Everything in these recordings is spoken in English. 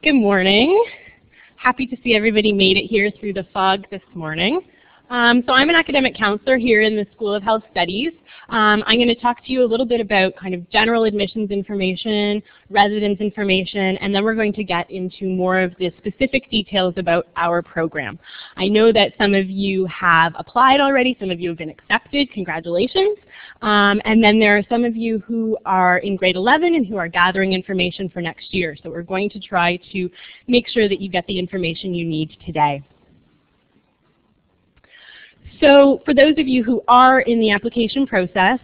Good morning. Happy to see everybody made it here through the fog this morning. So I'm an academic counselor here in the School of Health Studies. I'm going to talk to you a little bit about kind of general admissions information, residence information, and then we're going to get into more of the specific details about our program. I know that some of you have applied already, some of you have been accepted, congratulations. And then there are some of you who are in grade 11 and who are gathering information for next year. So we're going to try to make sure that you get the information you need today. So for those of you who are in the application process,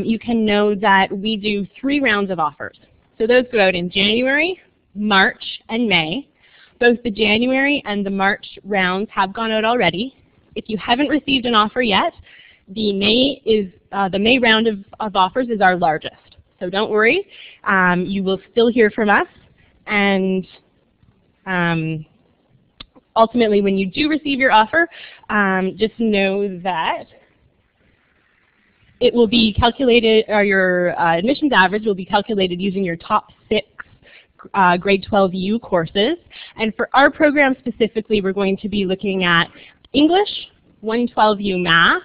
you can know that we do 3 rounds of offers. So those go out in January, March, and May. Both the January and the March rounds have gone out already. If you haven't received an offer yet, the May round of offers is our largest. So don't worry, you will still hear from us, and ultimately, when you do receive your offer, just know that it will be calculated, or your admissions average will be calculated using your top 6 grade 12U courses. And for our program specifically, we're going to be looking at English, 112U Math,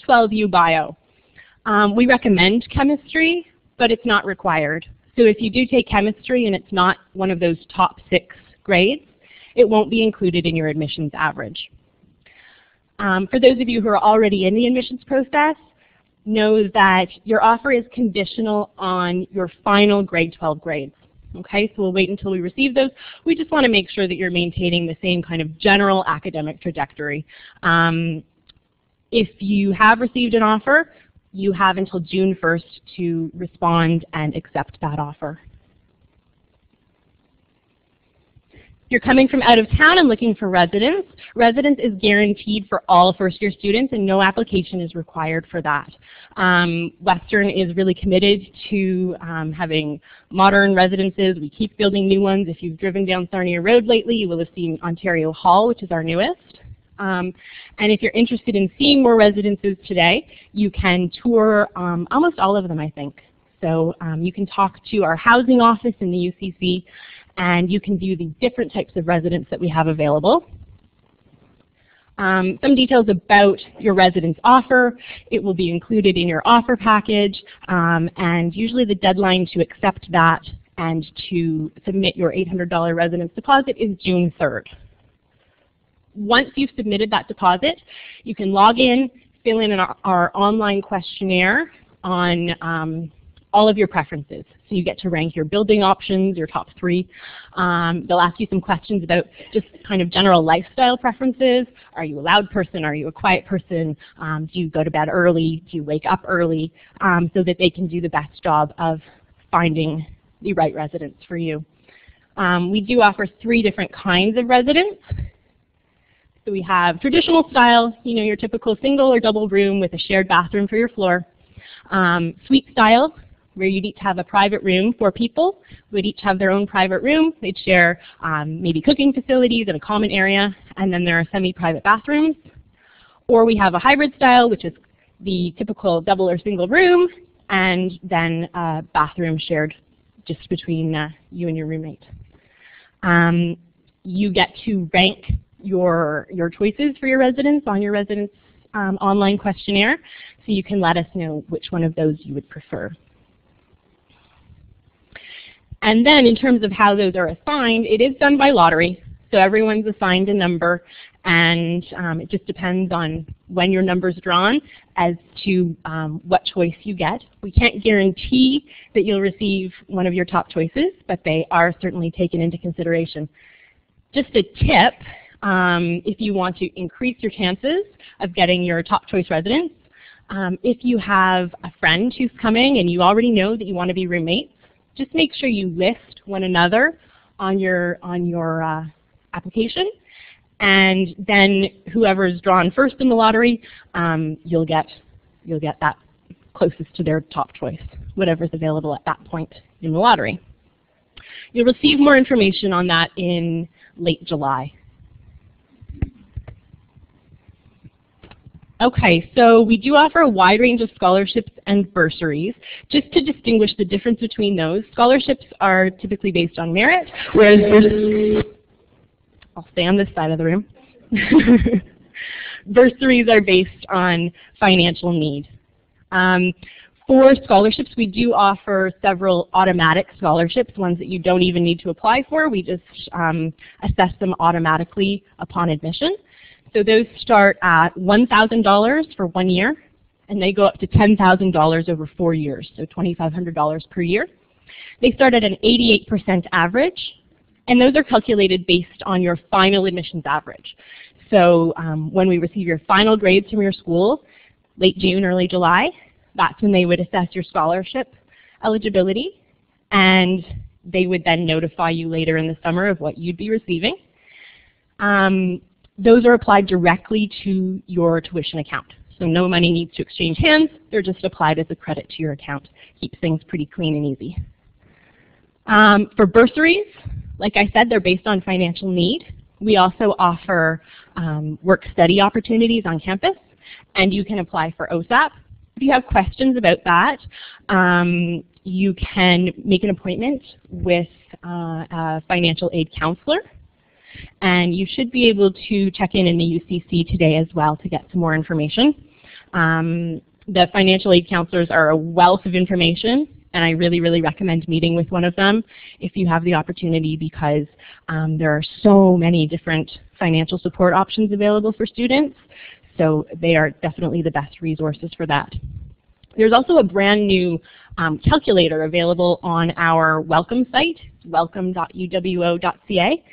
12U Bio. We recommend chemistry, but it's not required. So if you do take chemistry and it's not one of those top 6 grades, it won't be included in your admissions average. For those of you who are already in the admissions process, know that your offer is conditional on your final grade 12 grades. Okay, so we'll wait until we receive those. We just want to make sure that you're maintaining the same kind of general academic trajectory. If you have received an offer, you have until June 1st to respond and accept that offer. You're coming from out of town and looking for residence. Residence is guaranteed for all first-year students, and no application is required for that. Western is really committed to having modern residences. We keep building new ones. If you've driven down Sarnia Road lately, you will have seen Ontario Hall, which is our newest. And if you're interested in seeing more residences today, you can tour almost all of them, I think. So you can talk to our housing office in the UCC, and you can view the different types of residence that we have available. Some details about your residence offer. It will be included in your offer package, and usually the deadline to accept that and to submit your $800 residence deposit is June 3rd. Once you've submitted that deposit, you can log in, fill in our online questionnaire on all of your preferences. So you get to rank your building options, your top 3. They'll ask you some questions about just kind of general lifestyle preferences. Are you a loud person? Are you a quiet person? Do you go to bed early? Do you wake up early? So that they can do the best job of finding the right residence for you. We do offer 3 different kinds of residence. So we have traditional style, you know, your typical single or double room with a shared bathroom for your floor. Suite style, where you'd each have a private room. 4 people would each have their own private room. They'd share maybe cooking facilities and a common area, and then there are semi-private bathrooms. Or we have a hybrid style, which is the typical double or single room, and then a bathroom shared just between you and your roommate. You get to rank your choices for your residence on your residence online questionnaire, so you can let us know which one of those you would prefer. And then in terms of how those are assigned, it is done by lottery. So everyone's assigned a number, and it just depends on when your number's drawn as to what choice you get. We can't guarantee that you'll receive one of your top choices, but they are certainly taken into consideration. Just a tip, if you want to increase your chances of getting your top choice residence, if you have a friend who's coming and you already know that you want to be roommates, just make sure you list one another on your application, and then whoever is drawn first in the lottery, you'll get that closest to their top choice, whatever's available at that point in the lottery. You'll receive more information on that in late July. Okay, so we do offer a wide range of scholarships and bursaries. Just to distinguish the difference between those, scholarships are typically based on merit, whereas I'll stay on this side of the room. Bursaries are based on financial need. For scholarships, we do offer several automatic scholarships, ones that you don't even need to apply for. We just assess them automatically upon admission. So those start at $1,000 for 1 year, and they go up to $10,000 over 4 years, so $2,500 per year. They start at an 88% average, and those are calculated based on your final admissions average. So when we receive your final grades from your school, late June, early July, that's when they would assess your scholarship eligibility, and they would then notify you later in the summer of what you'd be receiving. Those are applied directly to your tuition account. So no money needs to exchange hands. They're just applied as a credit to your account. Keeps things pretty clean and easy. For bursaries, like I said, they're based on financial need. We also offer work-study opportunities on campus, and you can apply for OSAP. If you have questions about that, you can make an appointment with a financial aid counselor. And you should be able to check in the UCC today as well to get some more information. The financial aid counselors are a wealth of information, and I really, really recommend meeting with one of them if you have the opportunity, because there are so many different financial support options available for students. So they are definitely the best resources for that. There's also a brand new calculator available on our welcome site, welcome.uwo.ca.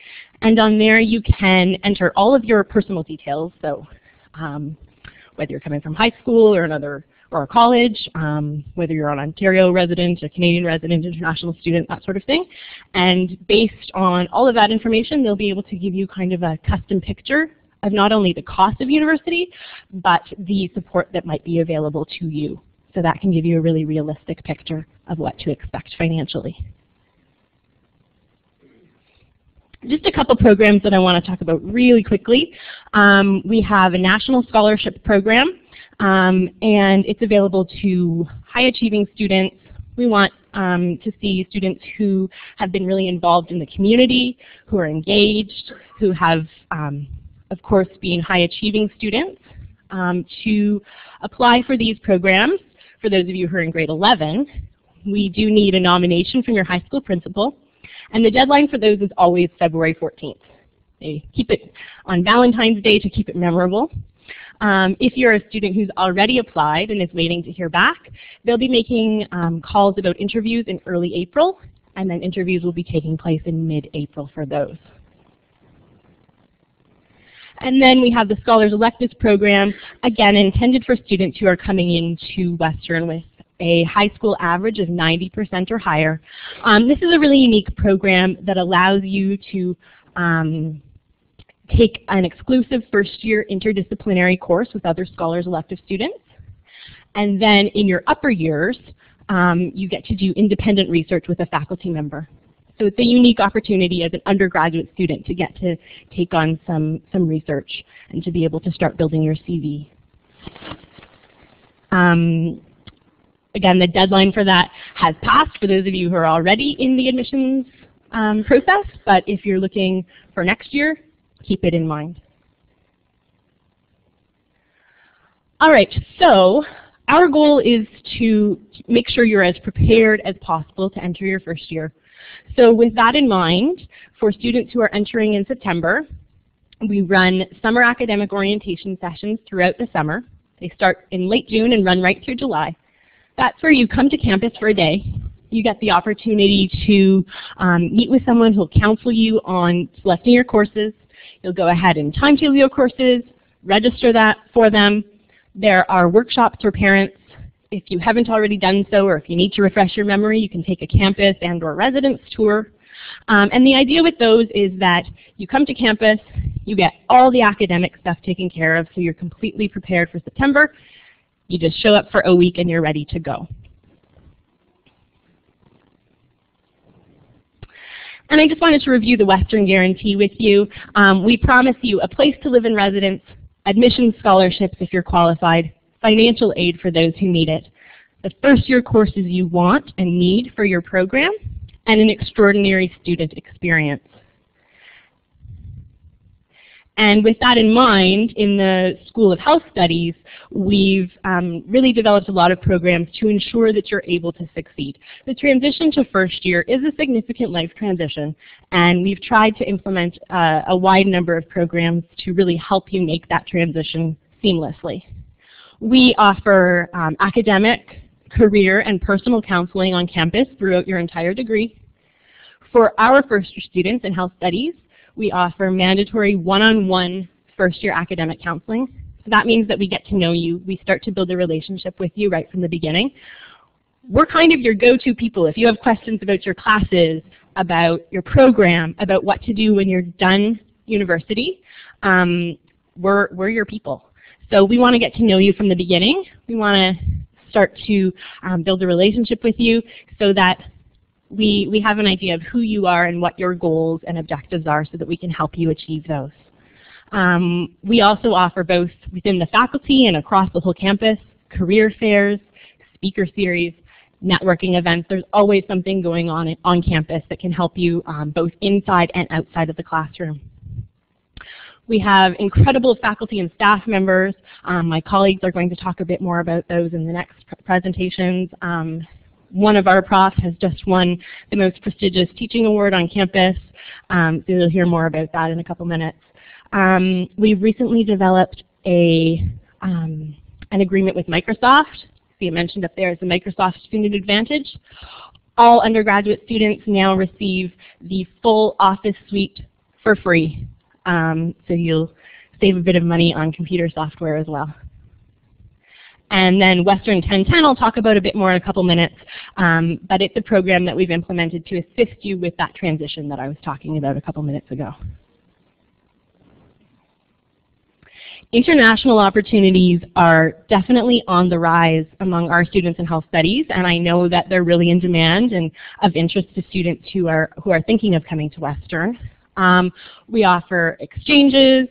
And on there you can enter all of your personal details, so whether you're coming from high school or a college, whether you're an Ontario resident, a Canadian resident, international student, that sort of thing. And based on all of that information, they'll be able to give you kind of a custom picture of not only the cost of university, but the support that might be available to you. So that can give you a really realistic picture of what to expect financially. Just a couple programs that I want to talk about really quickly. We have a national scholarship program, and it's available to high-achieving students. We want to see students who have been really involved in the community, who are engaged, who have, of course, been high-achieving students. To apply for these programs, for those of you who are in grade 11, we do need a nomination from your high school principal. And the deadline for those is always February 14th. They keep it on Valentine's Day to keep it memorable. If you're a student who's already applied and is waiting to hear back, they'll be making calls about interviews in early April, and then interviews will be taking place in mid-April for those. And then we have the Scholars Electives program, again intended for students who are coming into Western with a high school average of 90% or higher. This is a really unique program that allows you to take an exclusive first-year interdisciplinary course with other Scholars Elective students. And then in your upper years, you get to do independent research with a faculty member. So it's a unique opportunity as an undergraduate student to get to take on some research and to be able to start building your CV. Again, the deadline for that has passed for those of you who are already in the admissions process, but if you're looking for next year, keep it in mind. All right, so our goal is to make sure you're as prepared as possible to enter your first year. So with that in mind, for students who are entering in September, we run summer academic orientation sessions throughout the summer. They start in late June and run right through July. That's where you come to campus for a day. You get the opportunity to meet with someone who will counsel you on selecting your courses. You'll go ahead and timetable your courses, register that for them. There are workshops for parents. If you haven't already done so, or if you need to refresh your memory, you can take a campus and or residence tour. And the idea with those is that you come to campus, you get all the academic stuff taken care of, so you're completely prepared for September. You just show up for a week and you're ready to go. And I just wanted to review the Western Guarantee with you. We promise you a place to live in residence, admission scholarships if you're qualified, financial aid for those who need it, the first-year courses you want and need for your program, and an extraordinary student experience. And with that in mind, in the School of Health Studies, we've really developed a lot of programs to ensure that you're able to succeed. The transition to first year is a significant life transition, and we've tried to implement a wide number of programs to really help you make that transition seamlessly. We offer academic, career, and personal counseling on campus throughout your entire degree. For our first-year students in health studies, we offer mandatory one-on-one first-year academic counseling. So that means that we get to know you. We start to build a relationship with you right from the beginning. We're kind of your go-to people. If you have questions about your classes, about your program, about what to do when you're done university, we're your people. So we want to get to know you from the beginning. We want to start to build a relationship with you so that we have an idea of who you are and what your goals and objectives are so that we can help you achieve those. We also offer both within the faculty and across the whole campus, career fairs, speaker series, networking events. There's always something going on campus that can help you both inside and outside of the classroom. We have incredible faculty and staff members. My colleagues are going to talk a bit more about those in the next presentations. One of our profs has just won the most prestigious teaching award on campus, so you'll hear more about that in a couple minutes. We've recently developed an agreement with Microsoft. See it mentioned up there as the Microsoft Student Advantage. All undergraduate students now receive the full Office suite for free, so you'll save a bit of money on computer software as well. And then Western 1010 I'll talk about a bit more in a couple minutes, but it's a program that we've implemented to assist you with that transition that I was talking about a couple minutes ago. International opportunities are definitely on the rise among our students in health studies, and I know that they're really in demand and of interest to students who are thinking of coming to Western. We offer exchanges,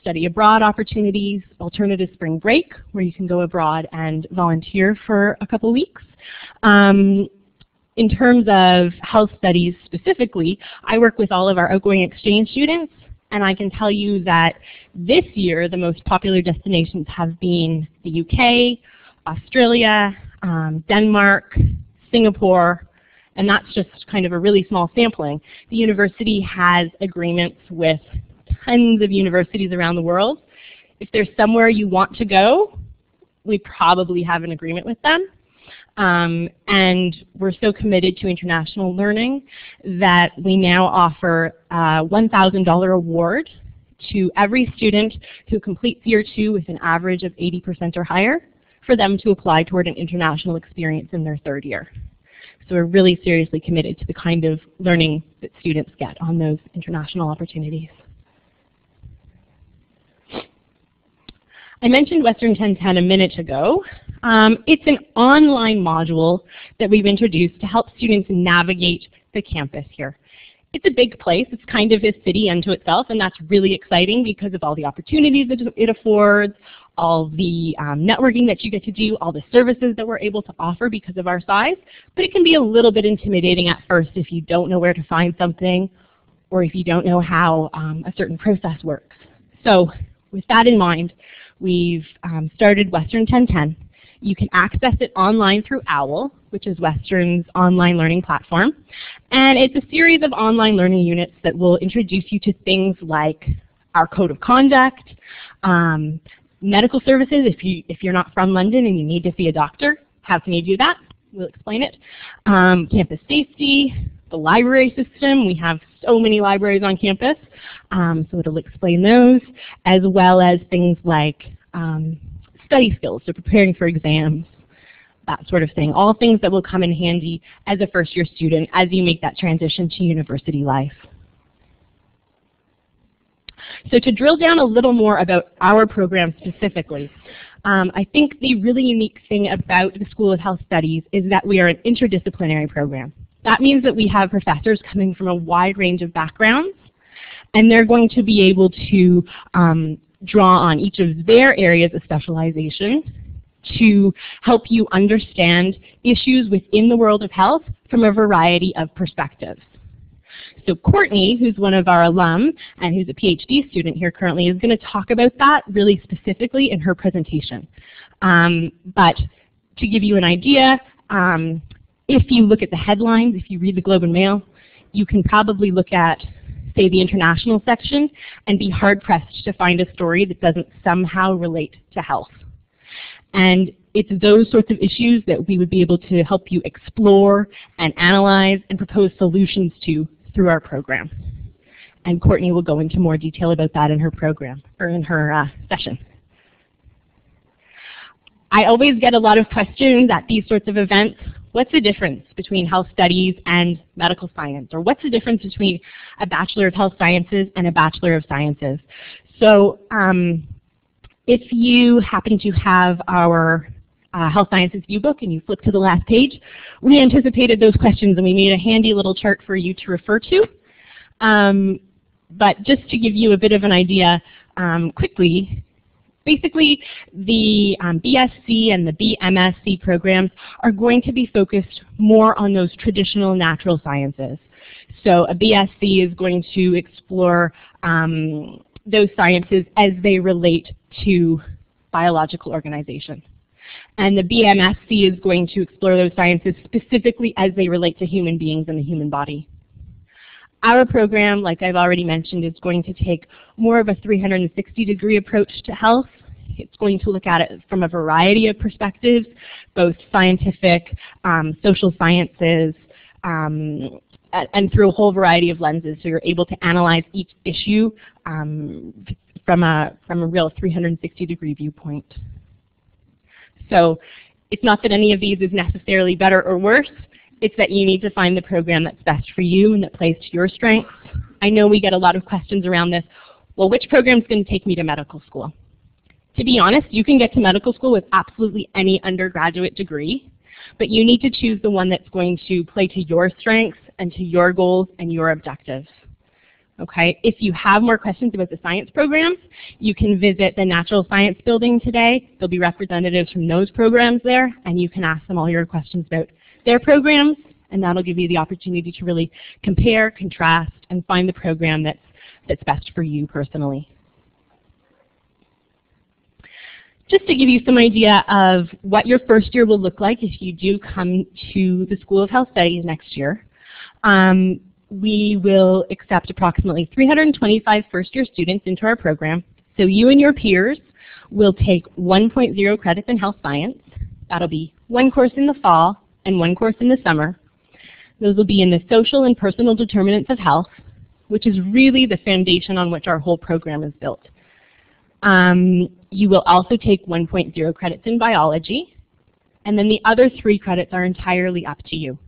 study abroad opportunities, alternative spring break, where you can go abroad and volunteer for a couple weeks. In terms of health studies specifically, I work with all of our outgoing exchange students, and I can tell you that this year the most popular destinations have been the UK, Australia, Denmark, Singapore, and that's just kind of a really small sampling. The university has agreements with tons of universities around the world. If there's somewhere you want to go, we probably have an agreement with them. And we're so committed to international learning that we now offer a $1,000 award to every student who completes year 2 with an average of 80% or higher for them to apply toward an international experience in their 3rd year. So we're really seriously committed to the kind of learning that students get on those international opportunities. I mentioned Western 1010 a minute ago. It's an online module that we've introduced to help students navigate the campus here. It's a big place. It's kind of a city unto itself, and that's really exciting because of all the opportunities that it affords, all the networking that you get to do, all the services that we're able to offer because of our size. But it can be a little bit intimidating at first if you don't know where to find something or if you don't know how a certain process works. So with that in mind, we've started Western 1010. You can access it online through OWL, which is Western's online learning platform. And it's a series of online learning units that will introduce you to things like our code of conduct, medical services. If you're not from London and you need to see a doctor, how can you do that? We'll explain it. Campus safety, the library system. We have so many libraries on campus, so it'll explain those, as well as things like study skills, so preparing for exams, that sort of thing. All things that will come in handy as a first-year student as you make that transition to university life. So to drill down a little more about our program specifically, I think the really unique thing about the School of Health Studies is that we are an interdisciplinary program. That means that we have professors coming from a wide range of backgrounds, and they're going to be able to draw on each of their areas of specialization to help you understand issues within the world of health from a variety of perspectives. So Courtney, who's one of our alum and who's a PhD student here currently, is going to talk about that really specifically in her presentation. But to give you an idea, if you look at the headlines, if you read the Globe and Mail, you can probably look at, say, the international section and be hard-pressed to find a story that doesn't somehow relate to health. And it's those sorts of issues that we would be able to help you explore and analyze and propose solutions to through our program. And Courtney will go into more detail about that in her program, or in her session. I always get a lot of questions at these sorts of events. What's the difference between health studies and medical science? Or what's the difference between a Bachelor of Health Sciences and a Bachelor of Sciences? So if you happen to have our Health Sciences Viewbook and you flip to the last page, we anticipated those questions and we made a handy little chart for you to refer to. But just to give you a bit of an idea quickly, basically the BSc and the BMSc programs are going to be focused more on those traditional natural sciences. So a BSc is going to explore those sciences as they relate to biological organization. And the BMSc is going to explore those sciences specifically as they relate to human beings and the human body. Our program, like I've already mentioned, is going to take more of a 360-degree approach to health. It's going to look at it from a variety of perspectives, both scientific, social sciences, and through a whole variety of lenses. So you're able to analyze each issue from a real 360-degree viewpoint. So it's not that any of these is necessarily better or worse. It's that you need to find the program that's best for you and that plays to your strengths. I know we get a lot of questions around this. Well, which program is going to take me to medical school? To be honest, you can get to medical school with absolutely any undergraduate degree, but you need to choose the one that's going to play to your strengths and to your goals and your objectives. Okay? If you have more questions about the science programs, you can visit the Natural Science Building today. There'll be representatives from those programs there, and you can ask them all your questions about their programs, and that'll give you the opportunity to really compare, contrast, and find the program that's best for you personally. Just to give you some idea of what your first year will look like if you do come to the School of Health Studies next year, we will accept approximately 325 first-year students into our program. So you and your peers will take 1.0 credits in health science. That'll be one course in the fall and one course in the summer. Those will be in the social and personal determinants of health, which is really the foundation on which our whole program is built. You will also take 1.0 credits in biology, and then the other 3 credits are entirely up to you.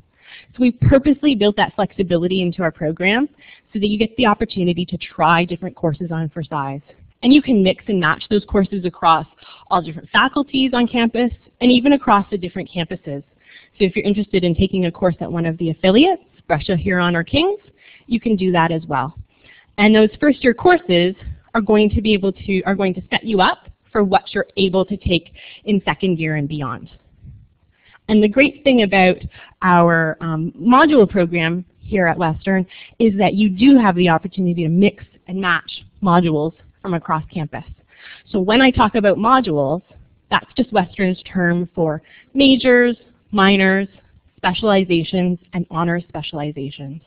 So we purposely built that flexibility into our program so that you get the opportunity to try different courses on for size. And you can mix and match those courses across all different faculties on campus and even across the different campuses. So if you're interested in taking a course at one of the affiliates, Brescia, Huron, or Kings, you can do that as well. And those first year courses are going to set you up for what you're able to take in second year and beyond. And the great thing about our module program here at Western is that you do have the opportunity to mix and match modules from across campus. So when I talk about modules, that's just Western's term for majors, minors, specializations, and honors specializations.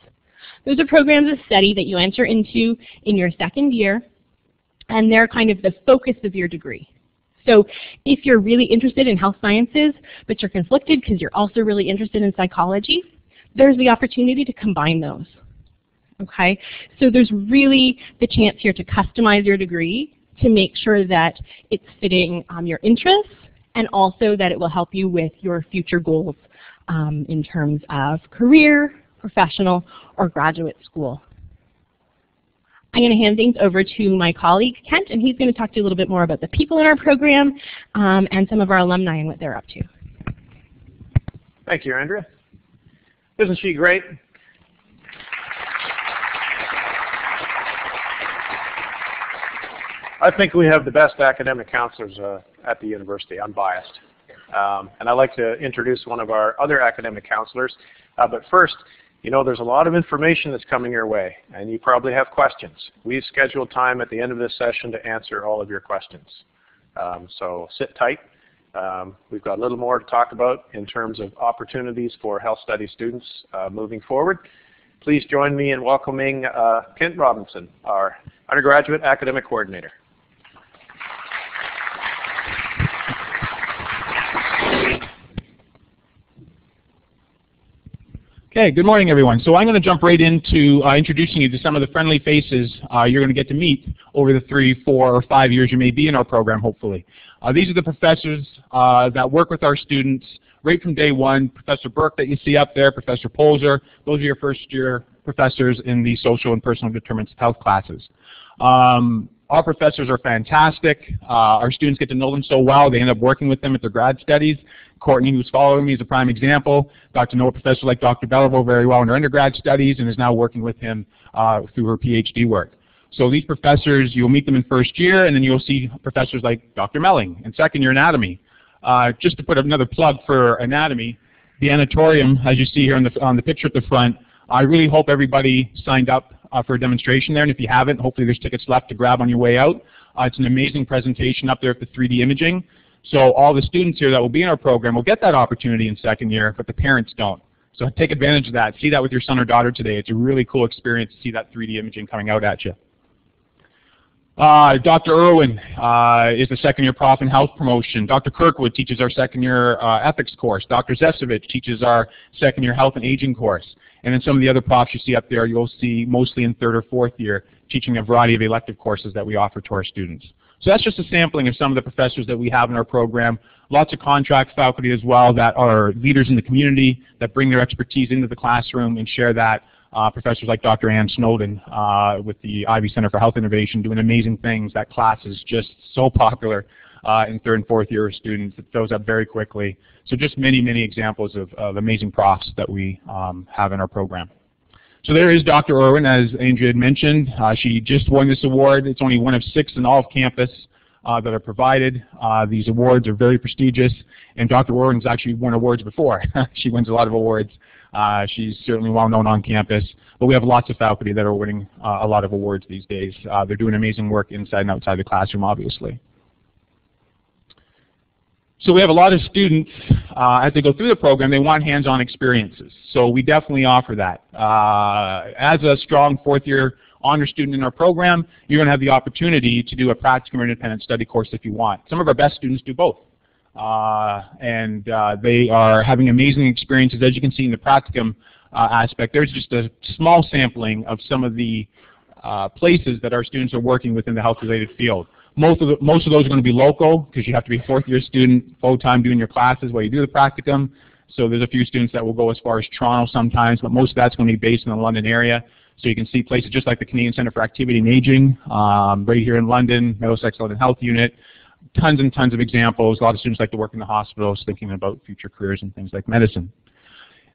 Those are programs of study that you enter into in your second year, and they're kind of the focus of your degree. So if you're really interested in health sciences, but you're conflicted because you're also really interested in psychology, there's the opportunity to combine those. Okay? So there's really the chance here to customize your degree to make sure that it's fitting your interests and also that it will help you with your future goals in terms of career, professional, or graduate school. I'm going to hand things over to my colleague, Kent, and he's going to talk to you a little bit more about the people in our program and some of our alumni and what they're up to. Thank you, Andrea. Isn't she great? I think we have the best academic counselors at the university. I'm biased. And I'd like to introduce one of our other academic counselors. But first, you know, there's a lot of information that's coming your way, and you probably have questions. We've scheduled time at the end of this session to answer all of your questions. So sit tight. We've got a little more to talk about in terms of opportunities for health studies students moving forward. Please join me in welcoming Kent Robinson, our undergraduate academic coordinator. Okay, good morning, everyone. So I'm going to jump right into introducing you to some of the friendly faces you're going to get to meet over the 3, 4, or 5 years you may be in our program, hopefully. These are the professors that work with our students right from day one. Professor Burke that you see up there, Professor Polzer, those are your first-year professors in the social and personal determinants of health classes. Our professors are fantastic. Our students get to know them so well, they end up working with them at their grad studies. Courtney, who's following me, is a prime example. Got to know a professor like Dr. Beliveau very well in her undergrad studies and is now working with him through her PhD work. So these professors, you'll meet them in first year, and then you'll see professors like Dr. Melling in second year anatomy. Just to put another plug for anatomy, the anatorium, as you see here on the picture at the front, I really hope everybody signed up for a demonstration there, and if you haven't, hopefully there's tickets left to grab on your way out. It's an amazing presentation up there of the 3D imaging. So all the students here that will be in our program will get that opportunity in second year, but the parents don't. So take advantage of that. See that with your son or daughter today. It's a really cool experience to see that 3D imaging coming out at you. Dr. Irwin is the second year prof in health promotion. Dr. Kirkwood teaches our second year ethics course. Dr. Zesevich teaches our second year health and aging course. And then some of the other profs you see up there you'll see mostly in third or fourth year teaching a variety of elective courses that we offer to our students. So that's just a sampling of some of the professors that we have in our program. Lots of contract faculty as well that are leaders in the community that bring their expertise into the classroom and share that. Professors like Dr. Ann Snowden with the Ivy Center for Health Innovation doing amazing things. That class is just so popular in third and fourth year students. It fills up very quickly. So just many, many examples of amazing profs that we have in our program. So there is Dr. Irwin, as Andrea had mentioned. She just won this award. It's only one of 6 in all of campus that are provided. These awards are very prestigious, and Dr. Irwin's actually won awards before. She wins a lot of awards. She's certainly well known on campus, but we have lots of faculty that are winning a lot of awards these days. They're doing amazing work inside and outside the classroom, obviously. So we have a lot of students, as they go through the program, they want hands-on experiences. So we definitely offer that. As a strong fourth-year honor student in our program, you're going to have the opportunity to do a practicum or independent study course if you want. Some of our best students do both. And they are having amazing experiences. As you can see in the practicum aspect, there's just a small sampling of some of the places that our students are working within the health-related field. Most of those are going to be local because you have to be a fourth-year student full-time doing your classes while you do the practicum. So there's a few students that will go as far as Toronto sometimes, but most of that's going to be based in the London area. So you can see places just like the Canadian Centre for Activity and Aging, right here in London, Middlesex London Health Unit. Tons and tons of examples. A lot of students like to work in the hospitals, thinking about future careers and things like medicine.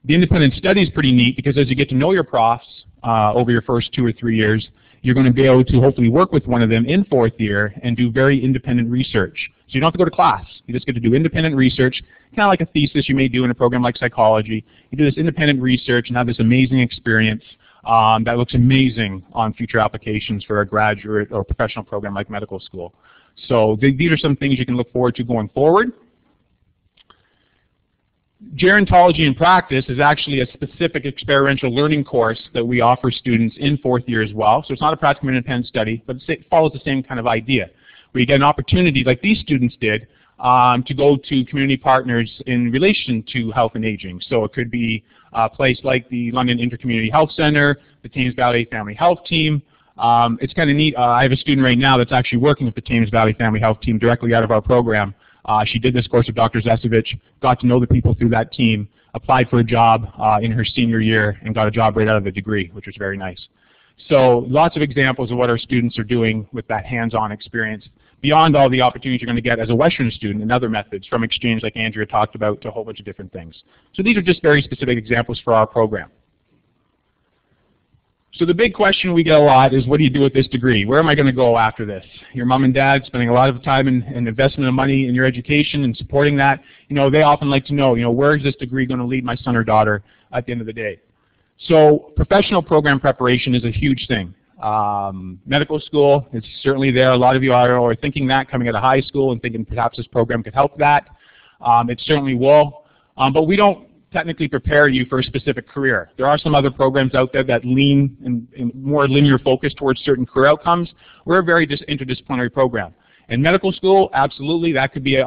The independent study is pretty neat because as you get to know your profs over your first 2 or 3 years, you're going to be able to hopefully work with one of them in fourth year and do very independent research. So you don't have to go to class. You just get to do independent research, kind of like a thesis you may do in a program like psychology. You do this independent research and have this amazing experience that looks amazing on future applications for a graduate or professional program like medical school. So these are some things you can look forward to going forward. Gerontology in Practice is actually a specific experiential learning course that we offer students in fourth year as well. So it's not a practical independent study, but it follows the same kind of idea, where you get an opportunity, like these students did, to go to community partners in relation to health and aging. So it could be a place like the London Intercommunity Health Center, the Thames Valley Family Health Team. It's kind of neat. I have a student right now that's actually working with the Thames Valley Family Health Team directly out of our program. She did this course with Dr. Zesevich, got to know the people through that team, applied for a job in her senior year, and got a job right out of the degree, which was very nice. So lots of examples of what our students are doing with that hands-on experience, beyond all the opportunities you're going to get as a Western student and other methods, from exchange like Andrea talked about to a whole bunch of different things. So these are just very specific examples for our program. So the big question we get a lot is, what do you do with this degree? Where am I going to go after this? Your mom and dad spending a lot of time and investment of money in your education and supporting that, they often like to know, where is this degree going to lead my son or daughter at the end of the day? So professional program preparation is a huge thing. Medical school is certainly there. A lot of you are thinking that coming out of high school and thinking perhaps this program could help that. It certainly will, but we don't technically prepare you for a specific career. There are some other programs out there that lean in more linear focus towards certain career outcomes. We're a very interdisciplinary program. In medical school, absolutely, that could be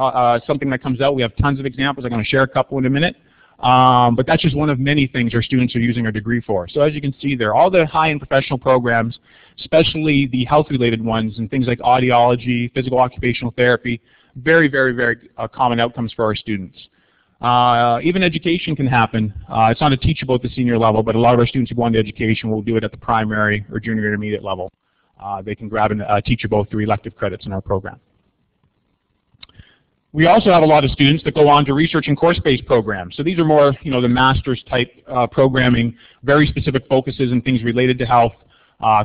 something that comes out. We have tons of examples. I'm going to share a couple in a minute. But that's just one of many things our students are using our degree for. So as you can see there, all the high-end professional programs, especially the health-related ones and things like audiology, physical occupational therapy, very, very, very common outcomes for our students. Even education can happen. It's not a teachable at the senior level, but a lot of our students who go into education will do it at the primary or junior intermediate level. They can grab a teacher both through elective credits in our program. We also have a lot of students that go on to research and course-based programs. So these are more, the master's type programming, very specific focuses and things related to health.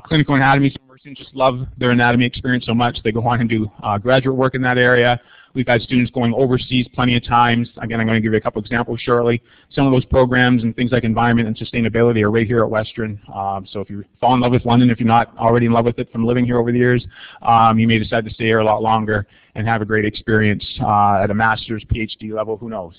Clinical anatomy, some of our students just love their anatomy experience so much they go on and do graduate work in that area. We've had students going overseas plenty of times. Again, I'm going to give you a couple examples shortly. Some of those programs and things like environment and sustainability are right here at Western. So if you fall in love with London, if you're not already in love with it from living here over the years, you may decide to stay here a lot longer and have a great experience at a master's, PhD level, who knows.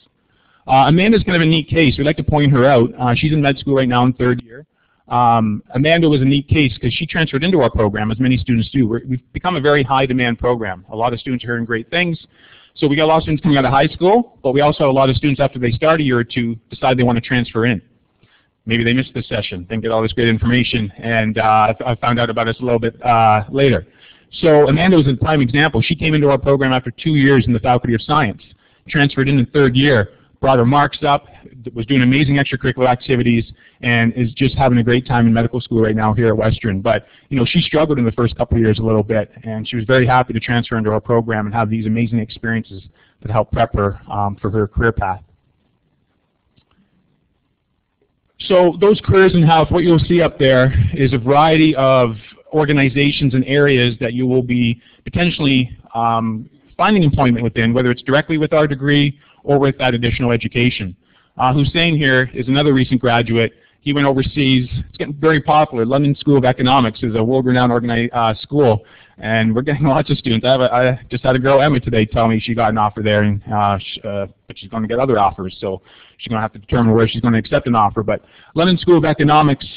Amanda's kind of a neat case. We'd like to point her out. She's in med school right now in third year. Amanda was a neat case because she transferred into our program, as many students do. We've become a very high-demand program. A lot of students are hearing great things. So we got a lot of students coming out of high school, but we also have a lot of students after they start a year or two decide they want to transfer in. Maybe they missed this session, didn't get all this great information, and I found out about us a little bit later. So Amanda was a prime example. She came into our program after 2 years in the Faculty of Science, transferred in the third year, brought her marks up, was doing amazing extracurricular activities, and is just having a great time in medical school right now here at Western. But she struggled in the first couple of years a little bit, and she was very happy to transfer into our program and have these amazing experiences that help prep her for her career path. So those careers in health, what you'll see up there is a variety of organizations and areas that you will be potentially finding employment within, whether it's directly with our degree or with that additional education. Hussein here is another recent graduate. He went overseas. It's getting very popular. London School of Economics is a world-renowned school, and we're getting lots of students. I just had a girl, Emma, today tell me she got an offer there, and but she's going to get other offers, so she's going to have to determine where she's going to accept an offer. But London School of Economics,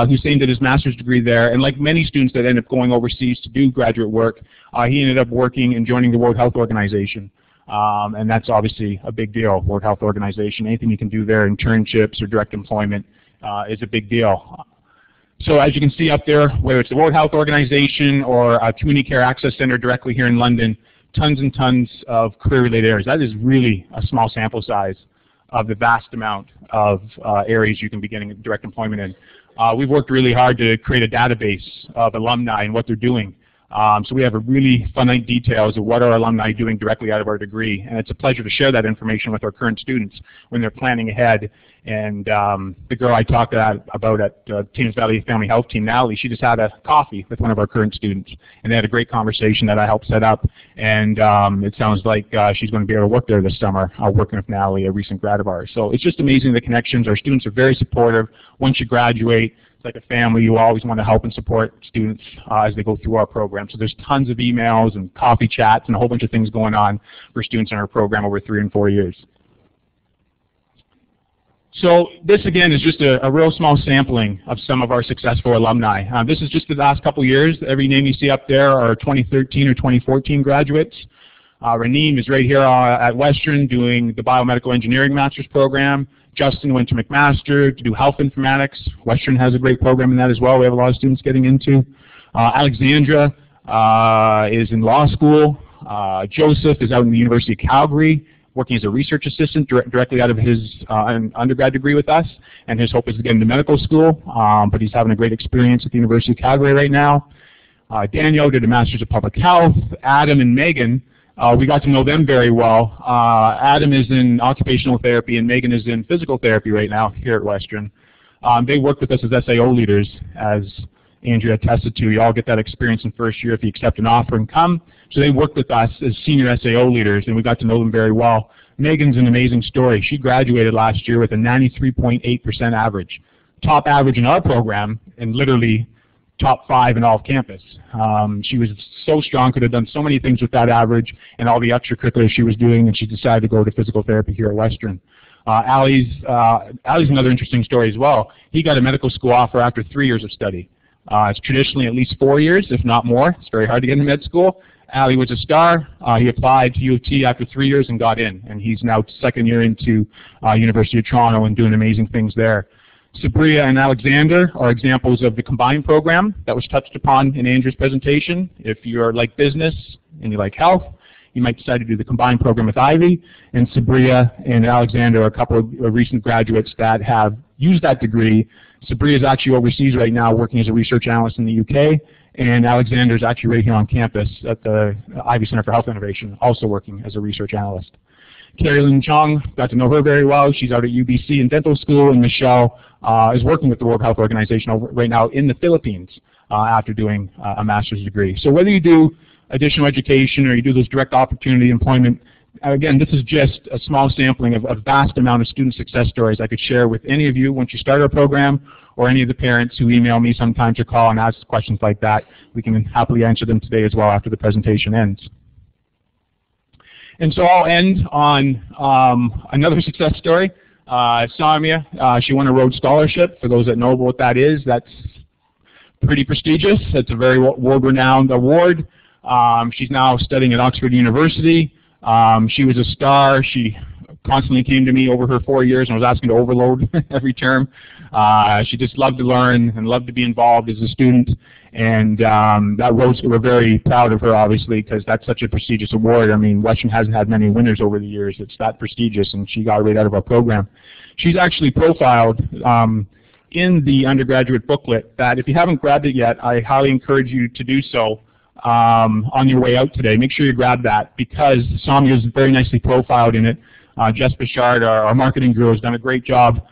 Hussein did his master's degree there, and like many students that end up going overseas to do graduate work, he ended up working and joining the World Health Organization. And that's obviously a big deal, World Health Organization. Anything you can do there, internships or direct employment, is a big deal. So as you can see up there, whether it's the World Health Organization or a Community Care Access Center directly here in London, tons and tons of career-related areas. That is really a small sample size of the vast amount of areas you can be getting direct employment in. We've worked really hard to create a database of alumni and what they're doing. So we have a really finite details of what our alumni are doing directly out of our degree, and it's a pleasure to share that information with our current students when they're planning ahead. And the girl I talked about at Thames Valley Family Health Team, Natalie, she just had a coffee with one of our current students, and they had a great conversation that I helped set up, and it sounds like she's going to be able to work there this summer, working with Natalie, a recent grad of ours. So it's just amazing, the connections. Our students are very supportive. Once you graduate, it's like a family. You always want to help and support students as they go through our program. So there's tons of emails and coffee chats and a whole bunch of things going on for students in our program over 3 and 4 years. So this, again, is just a real small sampling of some of our successful alumni. This is just the last couple years. Every name you see up there are 2013 or 2014 graduates. Raneem is right here at Western doing the Biomedical Engineering Master's Program. Justin went to McMaster to do Health Informatics. Western has a great program in that as well. We have a lot of students getting into. Alexandra is in law school. Joseph is out in the University of Calgary, working as a research assistant directly out of his undergrad degree with us, and his hope is to get into medical school, but he's having a great experience at the University of Calgary right now. Daniel did a Master's of Public Health. Adam and Megan, we got to know them very well. Adam is in occupational therapy and Megan is in physical therapy right now here at Western. They work with us as SAO leaders, as Andrea attested to. You all get that experience in first year if you accept an offer and come. So they work with us as senior SAO leaders, and we got to know them very well. Megan's an amazing story. She graduated last year with a 93.8% average. Top average in our program, and literally top 5 in all of campus. She was so strong, could have done so many things with that average and all the extracurriculars she was doing, and she decided to go to physical therapy here at Western. Allie's another interesting story as well. He got a medical school offer after 3 years of study. It's traditionally at least 4 years, if not more. It's very hard to get into med school. Allie was a star. He applied to U of T after 3 years and got in, and he's now second year into University of Toronto and doing amazing things there. Sabria and Alexander are examples of the combined program that was touched upon in Andrew's presentation. If you're like business and you like health, you might decide to do the combined program with Ivy. And Sabria and Alexander are a couple of recent graduates that have used that degree. Sabria is actually overseas right now working as a research analyst in the UK, and Alexander is actually right here on campus at the Ivy Center for Health Innovation, also working as a research analyst. Carrie Lynn Chong, got to know her very well. She's out at UBC in dental school, and Michelle is working with the World Health Organization right now in the Philippines after doing a master's degree. So whether you do additional education or you do those direct opportunity employment, again, this is just a small sampling of a vast amount of student success stories I could share with any of you once you start our program, or any of the parents who email me sometimes or call and ask questions like that. We can happily answer them today as well after the presentation ends. And so I'll end on another success story. Samia, she won a Rhodes Scholarship. For those that know what that is, that's pretty prestigious. It's a very world-renowned award. She's now studying at Oxford University. She was a star. She constantly came to me over her 4 years and was asking to overload every term. She just loved to learn and loved to be involved as a student. And that Rhodes, we're very proud of her, obviously, because that's such a prestigious award. I mean, Western hasn't had many winners over the years. It's that prestigious, and she got right out of our program. She's actually profiled in the undergraduate booklet that if you haven't grabbed it yet, I highly encourage you to do so on your way out today. Make sure you grab that, because Samia is very nicely profiled in it. Jess Bichard, our marketing guru, has done a great job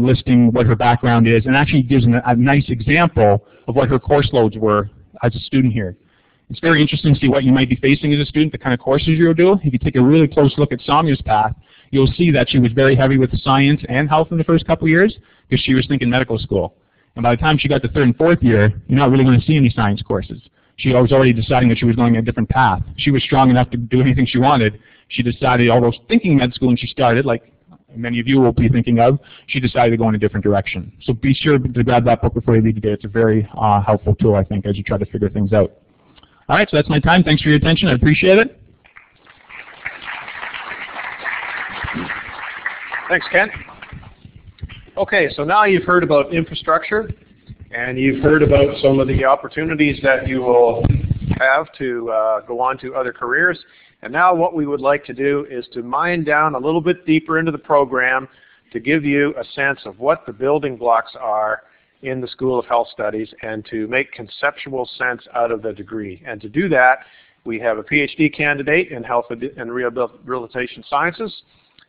listing what her background is, and actually gives a nice example of what her course loads were as a student here. It's very interesting to see what you might be facing as a student, the kind of courses you'll do. If you take a really close look at Samia's path, you'll see that she was very heavy with science and health in the first couple of years, because she was thinking medical school. And by the time she got to third and fourth year, you're not really going to see any science courses. She was already deciding that she was going a different path. She was strong enough to do anything she wanted. She decided, although thinking med school, and she started, like many of you will be thinking of, she decided to go in a different direction. So be sure to grab that book before you leave today. It's a very helpful tool, I think, as you try to figure things out. All right, so that's my time. Thanks for your attention. I appreciate it. Thanks, Ken. Okay, so now you've heard about infrastructure, and you've heard about some of the opportunities that you will have to go on to other careers. And now what we would like to do is to mine down a little bit deeper into the program to give you a sense of what the building blocks are in the School of Health Studies, and to make conceptual sense out of the degree. And to do that, we have a PhD candidate in Health and Rehabilitation Sciences.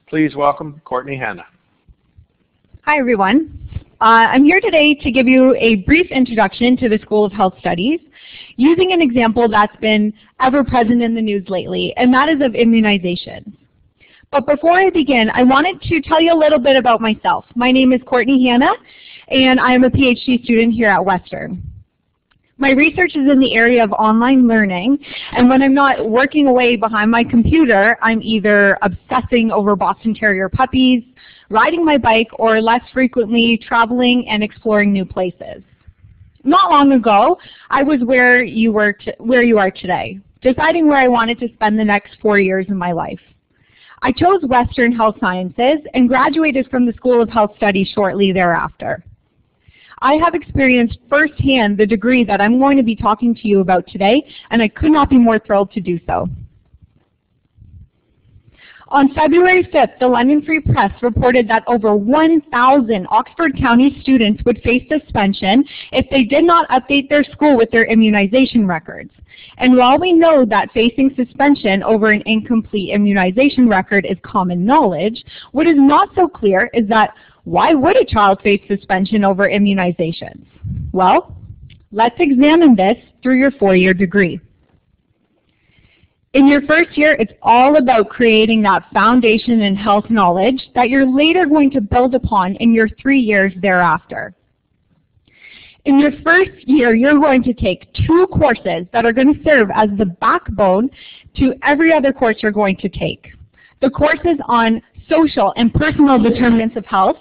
Please welcome Courtney Hanna. Hi, everyone. I'm here today to give you a brief introduction to the School of Health Studies using an example that's been ever present in the news lately, and that is of immunization. But before I begin, I wanted to tell you a little bit about myself. My name is Courtney Hanna, and I am a PhD student here at Western. My research is in the area of online learning, and when I'm not working away behind my computer, I'm either obsessing over Boston Terrier puppies, riding my bike, or less frequently traveling and exploring new places. Not long ago, I was where you are today, deciding where I wanted to spend the next 4 years of my life. I chose Western Health Sciences and graduated from the School of Health Studies shortly thereafter. I have experienced firsthand the degree that I'm going to be talking to you about today, and I could not be more thrilled to do so. On February 5th, the London Free Press reported that over 1,000 Oxford County students would face suspension if they did not update their school with their immunization records. And while we know that facing suspension over an incomplete immunization record is common knowledge, what is not so clear is that Why would a child face suspension over immunizations? Well, let's examine this through your 4-year degree. In your first year, it's all about creating that foundation in health knowledge that you're later going to build upon in your 3 years thereafter. In your first year, you're going to take 2 courses that are going to serve as the backbone to every other course you're going to take. The courses on social and personal determinants of health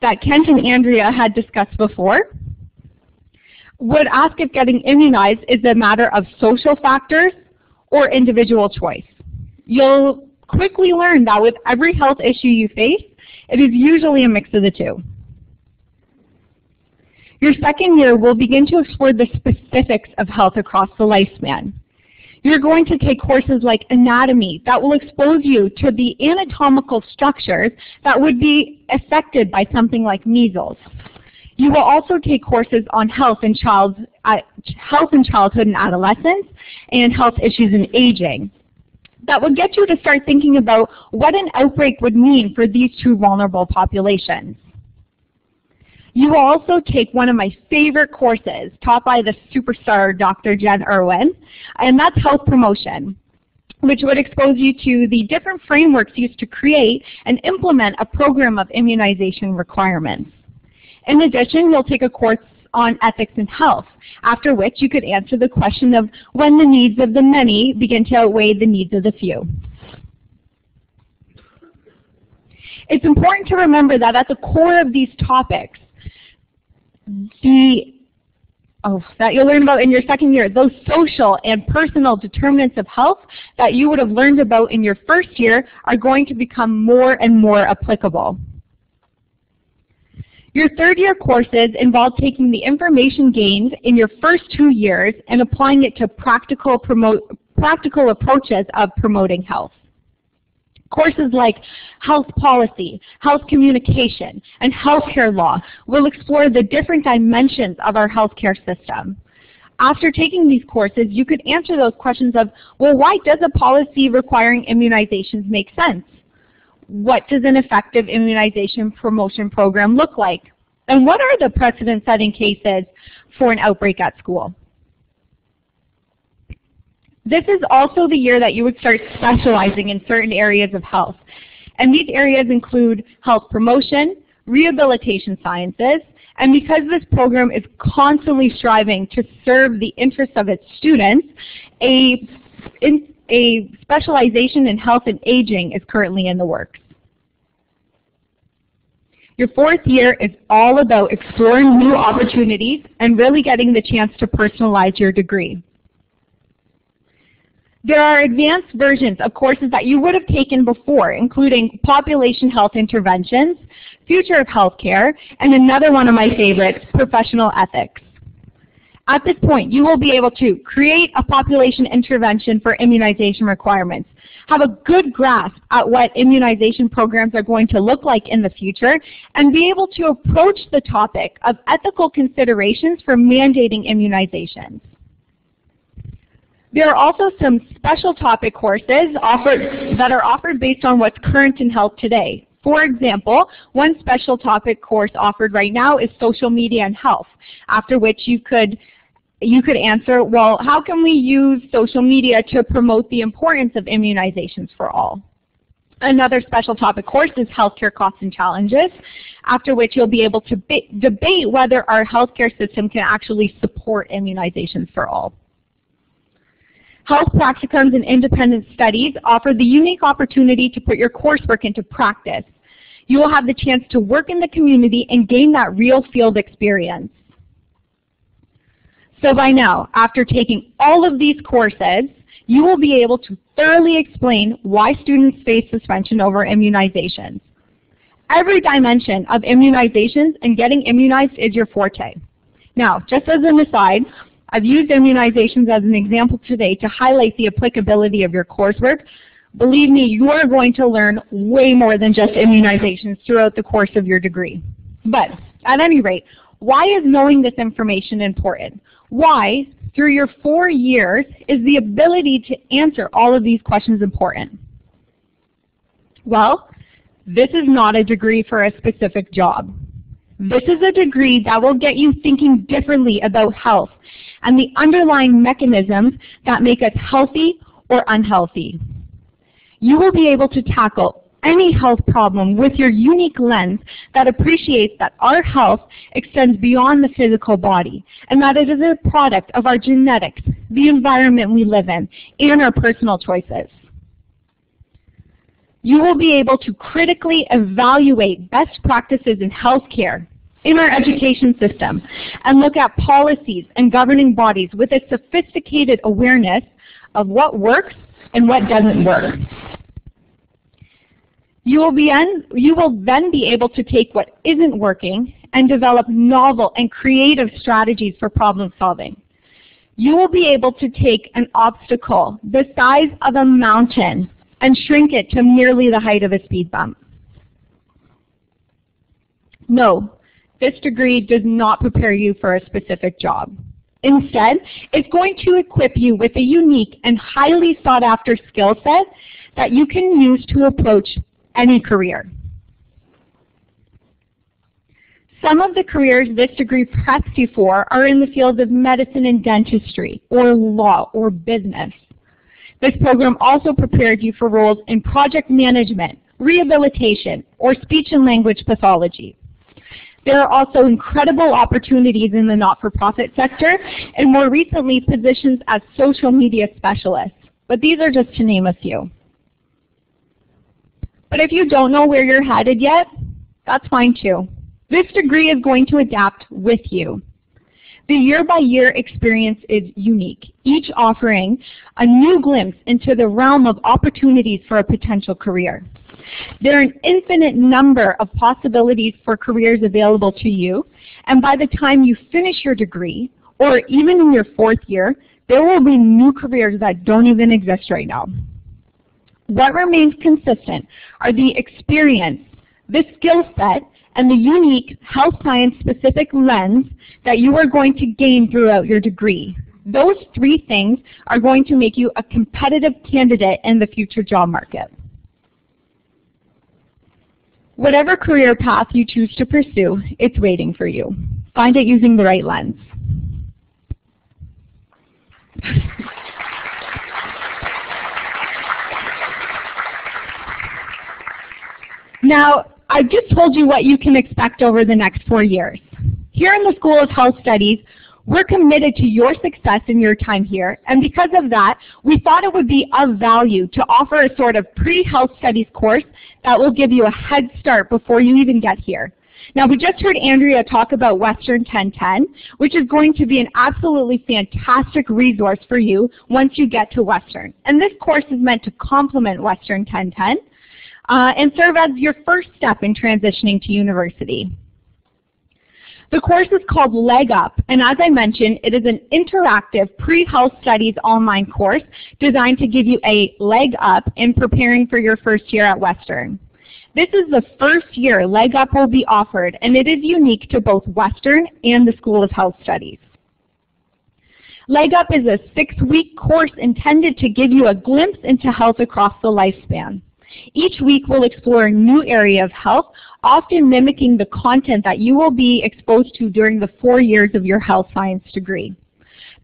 that Kent and Andrea had discussed before would ask if getting immunized is a matter of social factors or individual choice. You'll quickly learn that with every health issue you face, it is usually a mix of the two. Your second year will begin to explore the specifics of health across the lifespan. You're going to take courses like anatomy that will expose you to the anatomical structures that would be affected by something like measles. You will also take courses on health in childhood and adolescence and health issues in aging. That will get you to start thinking about what an outbreak would mean for these 2 vulnerable populations. You will also take one of my favorite courses taught by the superstar Dr. Jen Irwin, and that's health promotion, which would expose you to the different frameworks used to create and implement a program of immunization requirements. In addition, you'll take a course on ethics in health, after which you could answer the question of when the needs of the many begin to outweigh the needs of the few. It's important to remember that at the core of these topics, that you'll learn about in your second year, those social and personal determinants of health that you would have learned about in your first year are going to become more and more applicable. Your 3rd-year courses involve taking the information gained in your first 2 years and applying it to practical approaches of promoting health. Courses like health policy, health communication, and healthcare law will explore the different dimensions of our healthcare system. After taking these courses, you could answer those questions of, well, why does a policy requiring immunizations make sense? What does an effective immunization promotion program look like? And what are the precedent-setting cases for an outbreak at school? This is also the year that you would start specializing in certain areas of health. And these areas include health promotion, rehabilitation sciences, and because this program is constantly striving to serve the interests of its students, a specialization in health and aging is currently in the works. Your 4th year is all about exploring new opportunities and really getting the chance to personalize your degree. There are advanced versions of courses that you would have taken before, including population health interventions, future of healthcare, and another one of my favorites, professional ethics. At this point, you will be able to create a population intervention for immunization requirements, have a good grasp at what immunization programs are going to look like in the future, and be able to approach the topic of ethical considerations for mandating immunizations. There are also some special topic courses that are offered based on what's current in health today. For example, one special topic course offered right now is social media and health, after which you could answer, well, how can we use social media to promote the importance of immunizations for all? Another special topic course is healthcare costs and challenges, after which you'll be able to debate whether our healthcare system can actually support immunizations for all. Health practicums and independent studies offer the unique opportunity to put your coursework into practice. You will have the chance to work in the community and gain that real field experience. So by now, after taking all of these courses, you will be able to thoroughly explain why students face suspension over immunizations. Every dimension of immunizations and getting immunized is your forte. Now, just as an aside, I've used immunizations as an example today to highlight the applicability of your coursework. Believe me, you are going to learn way more than just immunizations throughout the course of your degree. But at any rate, why is knowing this information important? Why, through your 4 years, is the ability to answer all of these questions important? Well, this is not a degree for a specific job. This is a degree that will get you thinking differently about health and the underlying mechanisms that make us healthy or unhealthy. You will be able to tackle any health problem with your unique lens that appreciates that our health extends beyond the physical body and that it is a product of our genetics, the environment we live in, and our personal choices. You will be able to critically evaluate best practices in healthcare, in our education system, and look at policies and governing bodies with a sophisticated awareness of what works and what doesn't work. You will then be able to take what isn't working and develop novel and creative strategies for problem solving. You will be able to take an obstacle the size of a mountain and shrink it to merely the height of a speed bump. No, this degree does not prepare you for a specific job. Instead, it's going to equip you with a unique and highly sought after skill set that you can use to approach any career. Some of the careers this degree preps you for are in the fields of medicine and dentistry, or law, or business. This program also prepared you for roles in project management, rehabilitation, or speech and language pathology. There are also incredible opportunities in the not-for-profit sector, and more recently positions as social media specialists, but these are just to name a few. But if you don't know where you're headed yet, that's fine too. This degree is going to adapt with you. The year-by-year experience is unique, each offering a new glimpse into the realm of opportunities for a potential career. There are an infinite number of possibilities for careers available to you, and by the time you finish your degree, or even in your fourth year, there will be new careers that don't even exist right now. What remains consistent are the experience, the skill set, and the unique health science specific lens that you are going to gain throughout your degree. Those three things are going to make you a competitive candidate in the future job market. Whatever career path you choose to pursue, it's waiting for you. Find it using the right lens. Now, I've just told you what you can expect over the next 4 years. Here in the School of Health Studies, we're committed to your success in your time here, and because of that, we thought it would be of value to offer a sort of pre-health studies course that will give you a head start before you even get here. Now, we just heard Andrea talk about Western 1010, which is going to be an absolutely fantastic resource for you once you get to Western. And this course is meant to complement Western 1010. And serve as your first step in transitioning to university. The course is called Leg Up, and as I mentioned, it is an interactive pre-health studies online course designed to give you a leg up in preparing for your first year at Western. This is the first year Leg Up will be offered, and it is unique to both Western and the School of Health Studies. Leg Up is a 6-week course intended to give you a glimpse into health across the lifespan. Each week we'll explore a new area of health, often mimicking the content that you will be exposed to during the 4 years of your health science degree.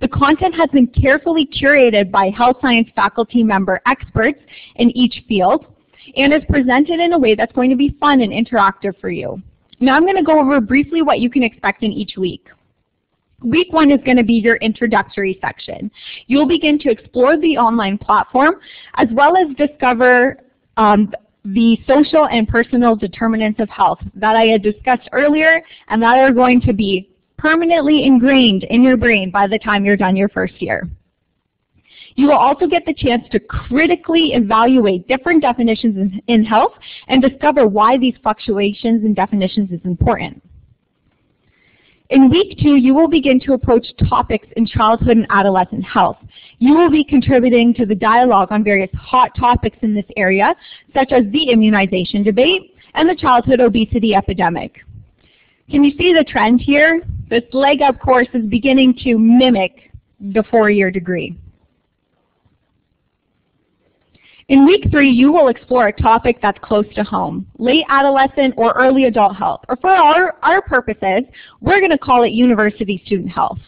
The content has been carefully curated by health science faculty member experts in each field and is presented in a way that's going to be fun and interactive for you. Now I'm going to go over briefly what you can expect in each week. Week 1 is going to be your introductory section. You'll begin to explore the online platform as well as discover the social and personal determinants of health that I had discussed earlier and that are going to be permanently ingrained in your brain by the time you're done your first year. You will also get the chance to critically evaluate different definitions in health and discover why these fluctuations in definitions is important. In week 2, you will begin to approach topics in childhood and adolescent health. You will be contributing to the dialogue on various hot topics in this area, such as the immunization debate and the childhood obesity epidemic. Can you see the trend here? This Leg Up course is beginning to mimic the 4-year degree. In week 3, you will explore a topic that's close to home, late adolescent or early adult health. Or for our purposes, we're going to call it university student health.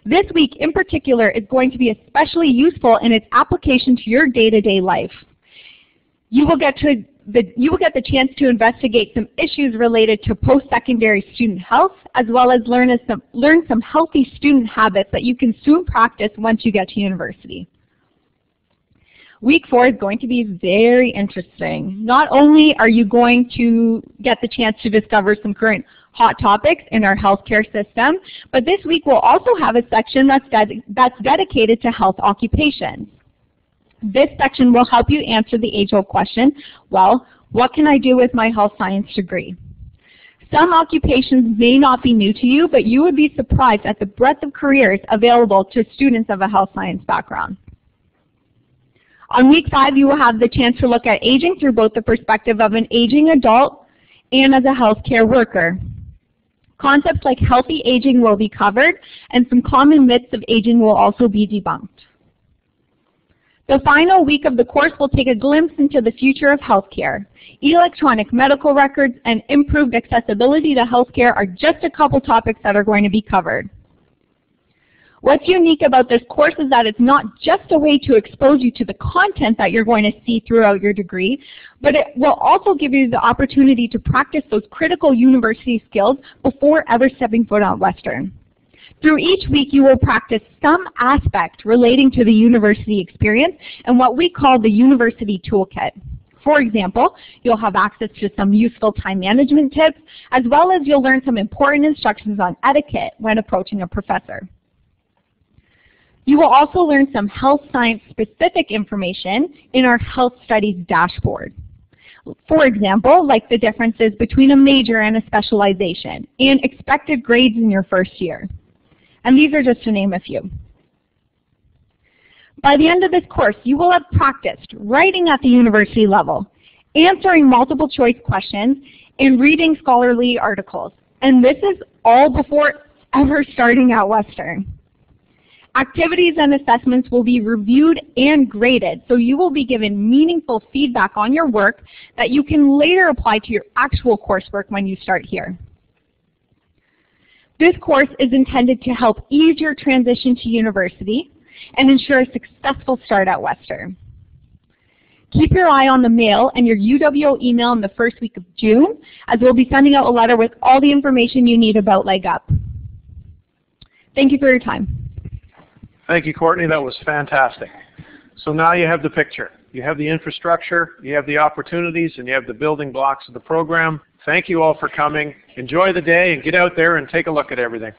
This week in particular is going to be especially useful in its application to your day-to-day life. You will get the chance to investigate some issues related to post-secondary student health, as well as learn some healthy student habits that you can soon practice once you get to university. Week 4 is going to be very interesting. Not only are you going to get the chance to discover some current hot topics in our healthcare system, but this week we'll also have a section that's dedicated to health occupations. This section will help you answer the age-old question, well, what can I do with my health science degree? Some occupations may not be new to you, but you would be surprised at the breadth of careers available to students of a health science background. On week 5, you will have the chance to look at aging through both the perspective of an aging adult and as a healthcare worker. Concepts like healthy aging will be covered, and some common myths of aging will also be debunked. The final week of the course will take a glimpse into the future of healthcare. Electronic medical records and improved accessibility to healthcare are just a couple topics that are going to be covered. What's unique about this course is that it's not just a way to expose you to the content that you're going to see throughout your degree, but it will also give you the opportunity to practice those critical university skills before ever stepping foot on Western. Through each week, you will practice some aspect relating to the university experience and what we call the university toolkit. For example, you'll have access to some useful time management tips, as well as you'll learn some important instructions on etiquette when approaching a professor. You will also learn some health science specific information in our health studies dashboard. For example, like the differences between a major and a specialization, and expected grades in your first year. And these are just to name a few. By the end of this course, you will have practiced writing at the university level, answering multiple choice questions, and reading scholarly articles. And this is all before ever starting at Western. Activities and assessments will be reviewed and graded, so you will be given meaningful feedback on your work that you can later apply to your actual coursework when you start here. This course is intended to help ease your transition to university and ensure a successful start at Western. Keep your eye on the mail and your UWO email in the first week of June, as we'll be sending out a letter with all the information you need about Leg Up. Thank you for your time. Thank you, Courtney. That was fantastic. So now you have the picture. You have the infrastructure, you have the opportunities, and you have the building blocks of the program. Thank you all for coming. Enjoy the day and get out there and take a look at everything.